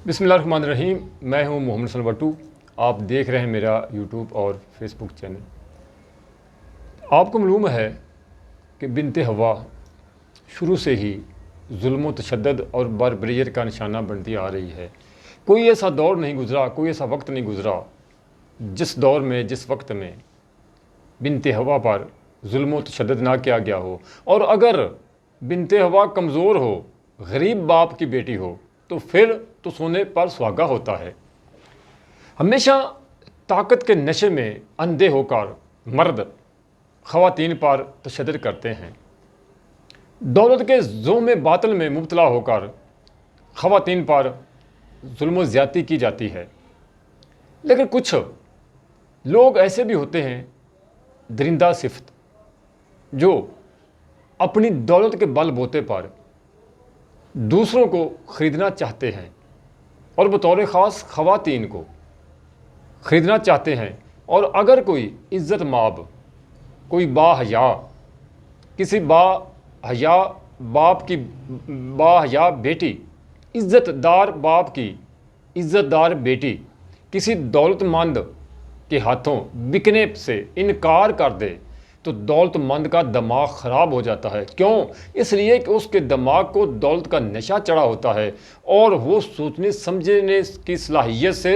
بسم اللہ الرحمن الرحیم۔ میں ہوں محمد حسن بٹو۔ آپ دیکھ رہے ہیں میرا یوٹیوب اور فیس بک چینل۔ آپ کو معلوم ہے کہ بنت حوا شروع سے ہی ظلم و تشدد اور بربریت کا نشانہ بنتی آ رہی ہے۔ کوئی ایسا دور نہیں گزرا، کوئی ایسا وقت نہیں گزرا جس دور میں، جس وقت میں بنت حوا پر ظلم و تشدد نہ کیا گیا ہو۔ اور اگر بنت حوا کمزور ہو، غریب باپ کی بیٹی ہو، تو پھر تو سونے پر سہاگا ہوتا ہے۔ ہمیشہ طاقت کے نشے میں اندھے ہو کر مرد خواتین پر تشدد کرتے ہیں۔ دولت کے زوم باطل میں مبتلا ہو کر خواتین پر ظلم و زیادتی کی جاتی ہے۔ لیکن کچھ لوگ ایسے بھی ہوتے ہیں درندہ صفت، جو اپنی دولت کے بل بوتے پر دوسروں کو خریدنا چاہتے ہیں اور بطور خاص خواتین کو خریدنا چاہتے ہیں۔ اور اگر کوئی عزت مآب، کوئی با حیا، کسی با حیا باپ کی با حیا بیٹی، عزت دار باپ کی عزت دار بیٹی کسی دولت مند کے ہاتھوں بکنے سے انکار کر دے تو دولت مند کا دماغ خراب ہو جاتا ہے۔ کیوں؟ اس لیے کہ اس کے دماغ کو دولت کا نشہ چڑھا ہوتا ہے اور وہ سوچنے سمجھنے کی صلاحیت سے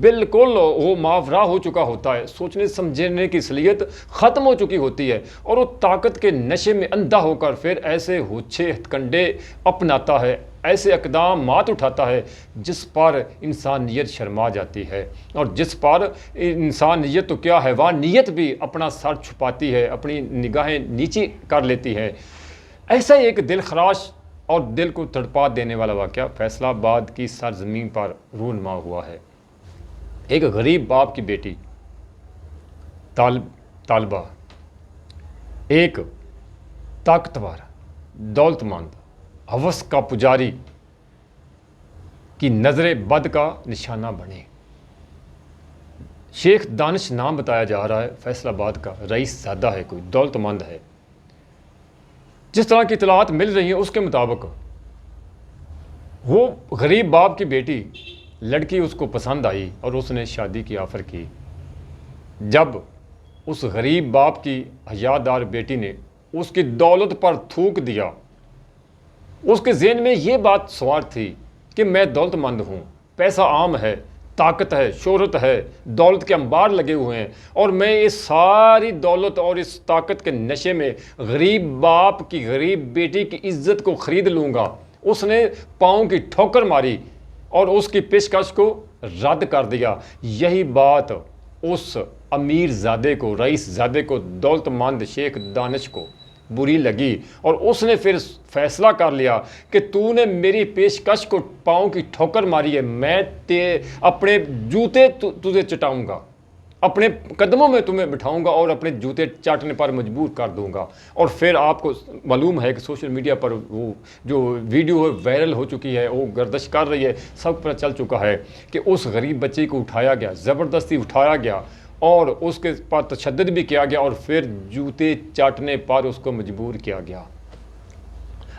بالکل وہ ماورا ہو چکا ہوتا ہے۔ سوچنے سمجھنے کی صلاحیت ختم ہو چکی ہوتی ہے اور وہ طاقت کے نشے میں اندھا ہو کر پھر ایسے ہوچھے ہتھ کنڈے اپناتا ہے، ایسے اقدامات اٹھاتا ہے جس پر انسانیت شرما جاتی ہے، اور جس پر انسانیت تو کیا حیوانیت بھی اپنا سر چھپاتی ہے، اپنی نگاہیں نیچی کر لیتی ہے۔ ایسا ہی ایک دل خراش اور دل کو تڑپا دینے والا واقعہ فیصل آباد کی سرزمین پر رونما ہوا ہے۔ ایک غریب باپ کی بیٹی طالبہ ایک طاقتور، دولت مند، ہوس کا پجاری کی نظر بد کا نشانہ بنے۔ شیخ دانش نام بتایا جا رہا ہے، فیصل آباد کا رئیس زادہ ہے، کوئی دولت مند ہے۔ جس طرح کی اطلاعات مل رہی ہیں اس کے مطابق وہ غریب باپ کی بیٹی، لڑکی اس کو پسند آئی اور اس نے شادی کی آفر کی۔ جب اس غریب باپ کی حیادار بیٹی نے اس کی دولت پر تھوک دیا، اس کے ذہن میں یہ بات سوار تھی کہ میں دولت مند ہوں، پیسہ عام ہے، طاقت ہے، شہرت ہے، دولت کے انبار لگے ہوئے ہیں، اور میں اس ساری دولت اور اس طاقت کے نشے میں غریب باپ کی غریب بیٹی کی عزت کو خرید لوں گا۔ اس نے پاؤں کی ٹھوکر ماری اور اس کی پیشکش کو رد کر دیا۔ یہی بات اس امیر زادے کو، رئیس زادے کو، دولت مند شیخ دانش کو بری لگی، اور اس نے پھر فیصلہ کر لیا کہ تو نے میری پیشکش کو پاؤں کی ٹھوکر ماری ہے، میں اپنے جوتے تجھے چٹاؤں گا، اپنے قدموں میں تمہیں بٹھاؤں گا اور اپنے جوتے چاٹنے پر مجبور کر دوں گا۔ اور پھر آپ کو معلوم ہے کہ سوشل میڈیا پر وہ جو ویڈیو ہے وائرل ہو چکی ہے، وہ گردش کر رہی ہے، سب پر چل چکا ہے کہ اس غریب بچے کو اٹھایا گیا، زبردستی اٹھایا گیا اور اس کے پر تشدد بھی کیا گیا اور پھر جوتے چاٹنے پر اس کو مجبور کیا گیا۔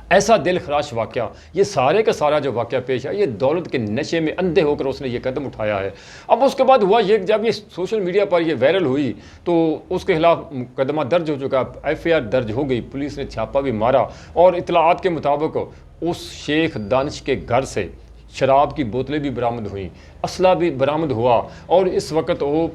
ایسا دل خراش واقعہ، یہ سارے کا سارا جو واقعہ پیش ہے، یہ دولت کے نشے میں اندھے ہو کر اس نے یہ قدم اٹھایا ہے۔ اب اس کے بعد ہوا یہ کہ جب یہ سوشل میڈیا پر یہ وائرل ہوئی تو اس کے خلاف مقدمہ درج ہو چکا، FIR درج ہو گئی، پولیس نے چھاپا بھی مارا، اور اطلاعات کے مطابق اس شیخ دانش کے گھر سے شراب کی بوتلیں بھی برآمد ہوئیں، اسلحہ بھی برآمد ہوا، اور اس وقت وہ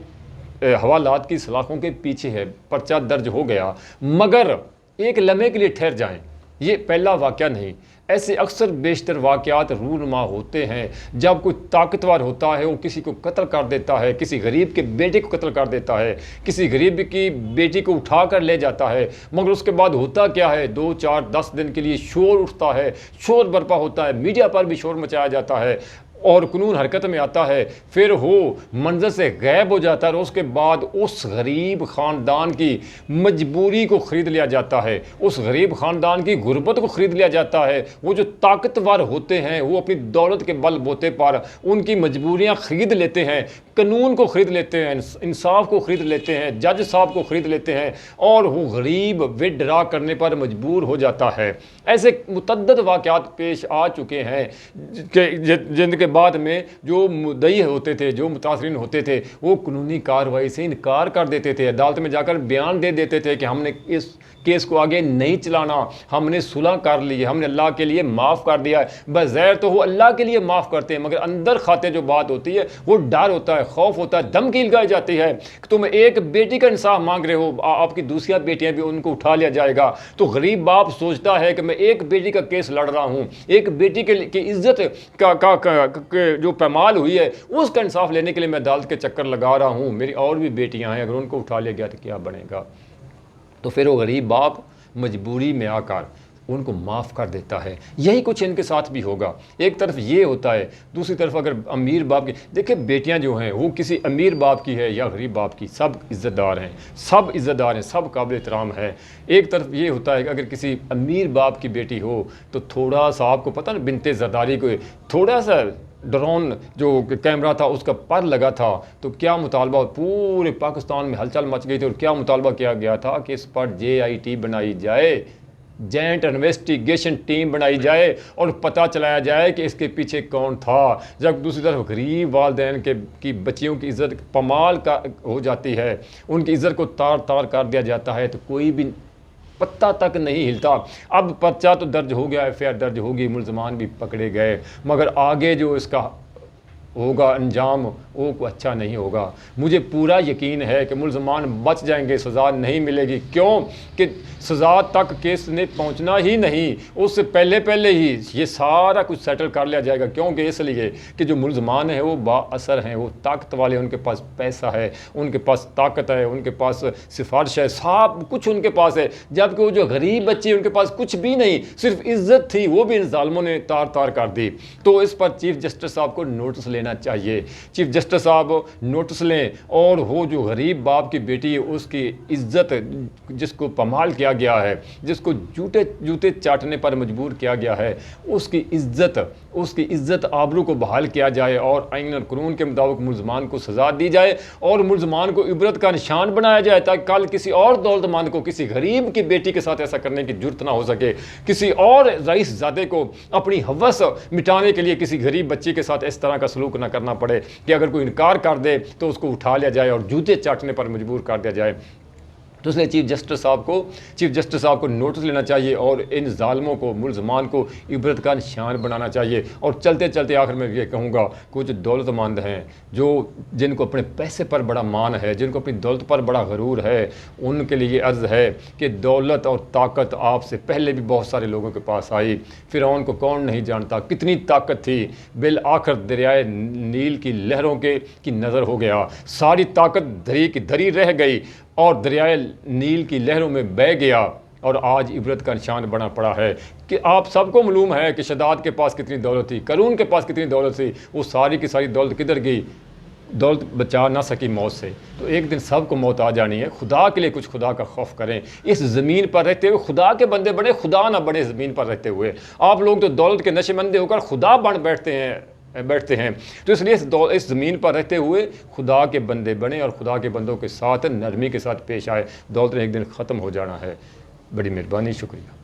حوالات کی سلاخوں کے پیچھے ہے، پرچہ درج ہو گیا۔ مگر ایک لمحے کے لیے ٹھہر جائیں، یہ پہلا واقعہ نہیں، ایسے اکثر بیشتر واقعات رونما ہوتے ہیں۔ جب کوئی طاقتور ہوتا ہے وہ کسی کو قتل کر دیتا ہے، کسی غریب کے بیٹے کو قتل کر دیتا ہے، کسی غریب کی بیٹی کو اٹھا کر لے جاتا ہے، مگر اس کے بعد ہوتا کیا ہے، 2 4 10 دن کے لیے شور اٹھتا ہے، شور برپا ہوتا ہے، میڈیا پر بھی شور مچایا جاتا ہے اور قانون حرکت میں آتا ہے، پھر وہ منظر سے غائب ہو جاتا ہے، اور اس کے بعد اس غریب خاندان کی مجبوری کو خرید لیا جاتا ہے، اس غریب خاندان کی غربت کو خرید لیا جاتا ہے۔ وہ جو طاقتور ہوتے ہیں وہ اپنی دولت کے بل بوتے پر ان کی مجبوریاں خرید لیتے ہیں، قانون کو خرید لیتے ہیں، انصاف کو خرید لیتے ہیں، جج صاحب کو خرید لیتے ہیں، اور وہ غریب ودرا کرنے پر مجبور ہو جاتا ہے۔ ایسے متعدد واقعات پیش آ چکے ہیں کہ جن کے بعد میں جو مدعی ہوتے تھے، جو متاثرین ہوتے تھے، وہ قانونی کارروائی سے انکار کر دیتے تھے، عدالت میں جا کر بیان دے دیتے تھے کہ ہم نے اس کیس کو آگے نہیں چلانا، ہم نے صلح کر لی ہے، ہم نے اللہ کے لیے معاف کر دیا ہے۔ بظاہر تو وہ اللہ کے لیے معاف کرتے ہیں، مگر اندر خاتے جو بات ہوتی ہے وہ ڈر ہوتا ہے، خوف ہوتا ہے، دھمکی لگائی جاتی ہے کہ تم ایک بیٹی کا انصاف مانگ رہے ہو، آپ کی دوسری بیٹیاں بھی ان کو اٹھا لیا جائے گا۔ تو غریب باپ سوچتا ہے کہ میں ایک بیٹی کا کیس لڑ رہا ہوں، ایک بیٹی کی عزت کا جو پیمال ہوئی ہے اس کا انصاف لینے کے لیے میں عدالت کے چکر لگا رہا ہوں، میری اور بھی بیٹیاں ہیں، اگر ان کو اٹھا لیا گیا تو کیا بنے گا؟ تو پھر وہ غریب باپ مجبوری میں آ کر ان کو معاف کر دیتا ہے۔ یہی کچھ ان کے ساتھ بھی ہوگا۔ ایک طرف یہ ہوتا ہے، دوسری طرف اگر امیر باپ کی دیکھیں، بیٹیاں جو ہیں وہ کسی امیر باپ کی ہے یا غریب باپ کی، سب عزت دار ہیں، سب عزت دار ہیں، سب قابل احترام ہے۔ ایک طرف یہ ہوتا ہے کہ اگر کسی امیر باپ کی بیٹی ہو تو تھوڑا سا آپ کو پتہ نا، بنت زرداری کو تھوڑا سا ڈرون جو کیمرہ تھا اس کا پر لگا تھا تو کیا مطالبہ پورے پاکستان میں ہلچل مچ گئی تھی، اور کیا مطالبہ کیا گیا تھا کہ اس پر JIT بنائی جائے، جوائنٹ انویسٹیگیشن ٹیم بنائی جائے اور پتہ چلایا جائے کہ اس کے پیچھے کون تھا۔ جب دوسری طرف غریب والدین کی بچیوں کی عزت پامال کا ہو جاتی ہے، ان کی عزت کو تار تار کر دیا جاتا ہے تو کوئی بھی پتہ تک نہیں ہلتا۔ اب پرچہ تو درج ہو گیا، FIR درج ہوگی، ملزمان بھی پکڑے گئے، مگر آگے جو اس کا ہوگا انجام وہ اچھا نہیں ہوگا۔ مجھے پورا یقین ہے کہ ملزمان بچ جائیں گے، سزا نہیں ملے گی، کیوں کہ سزا تک کیس نے پہنچنا ہی نہیں، اس سے پہلے ہی یہ سارا کچھ سیٹل کر لیا جائے گا، کیونکہ اس لیے کہ جو ملزمان ہیں وہ با اثر ہیں، وہ طاقت والے، ان کے پاس پیسہ ہے، ان کے پاس طاقت ہے، ان کے پاس سفارش ہے، سب کچھ ان کے پاس ہے، جبکہ وہ جو غریب بچے ان کے پاس کچھ بھی نہیں، صرف عزت تھی، وہ بھی ان ظالموں نے تار تار کر دی۔ تو اس پر چیف جسٹس صاحب کو نوٹس لینا چاہیے، چیف جسٹس صاحب نوٹس لیں، اور وہ جو غریب باپ کی بیٹی ہے اس کی عزت جس کو پامال کیا گیا ہے، جس کو جوتے چاٹنے پر مجبور کیا گیا ہے، اس کی عزت آبرو کو بحال کیا جائے، اور آئین اور قانون کے مطابق ملزمان کو سزا دی جائے، اور ملزمان کو عبرت کا نشان بنایا جائے، تاکہ کل کسی اور دولت مند کو، کسی غریب کی بیٹی کے ساتھ ایسا کرنے کی جرت نہ ہو سکے، کسی اور رئیس زادے کو اپنی ہوس مٹانے کے لیے کسی غریب بچی کے ساتھ اس طرح کا سلوک نہ کرنا پڑے کہ اگر کوئی انکار کر دے تو اس کو اٹھا لیا جائے اور جوتے چاٹنے پر مجبور کر دیا جائے۔ تو اس لیے چیف جسٹس صاحب کو نوٹس لینا چاہیے، اور ان ظالموں کو، ملزمان کو عبرت کا نشان بنانا چاہیے۔ اور چلتے چلتے آخر میں یہ کہوں گا، کچھ دولت مند ہیں جن کو اپنے پیسے پر بڑا مان ہے، جن کو اپنی دولت پر بڑا غرور ہے، ان کے لیے عرض ہے کہ دولت اور طاقت آپ سے پہلے بھی بہت سارے لوگوں کے پاس آئی۔ فرعون کو کون نہیں جانتا، کتنی طاقت تھی، بالآخر دریائے نیل کی لہروں کی نظر ہو گیا، ساری طاقت دھری کی دھری رہ گئی اور دریائے نیل کی لہروں میں بہہ گیا، اور آج عبرت کا نشان بنا پڑا ہے کہ آپ سب کو معلوم ہے کہ شداد کے پاس کتنی دولت تھی، قارون کے پاس کتنی دولت تھی، وہ ساری کی ساری دولت کدھر گئی؟ دولت بچا نہ سکی موت سے۔ تو ایک دن سب کو موت آ جانی ہے۔ خدا کے لیے کچھ خدا کا خوف کریں، اس زمین پر رہتے ہوئے خدا کے بندے بنے، خدا نہ بنے زمین پر رہتے ہوئے۔ آپ لوگ تو دولت کے نشے مندے ہو کر خدا بن بیٹھتے ہیں، تو اس لیے اس زمین پر رہتے ہوئے خدا کے بندے بنے، اور خدا کے بندوں کے ساتھ نرمی کے ساتھ پیش آئے۔ دولت نے ایک دن ختم ہو جانا ہے۔ بڑی مہربانی، شکریہ۔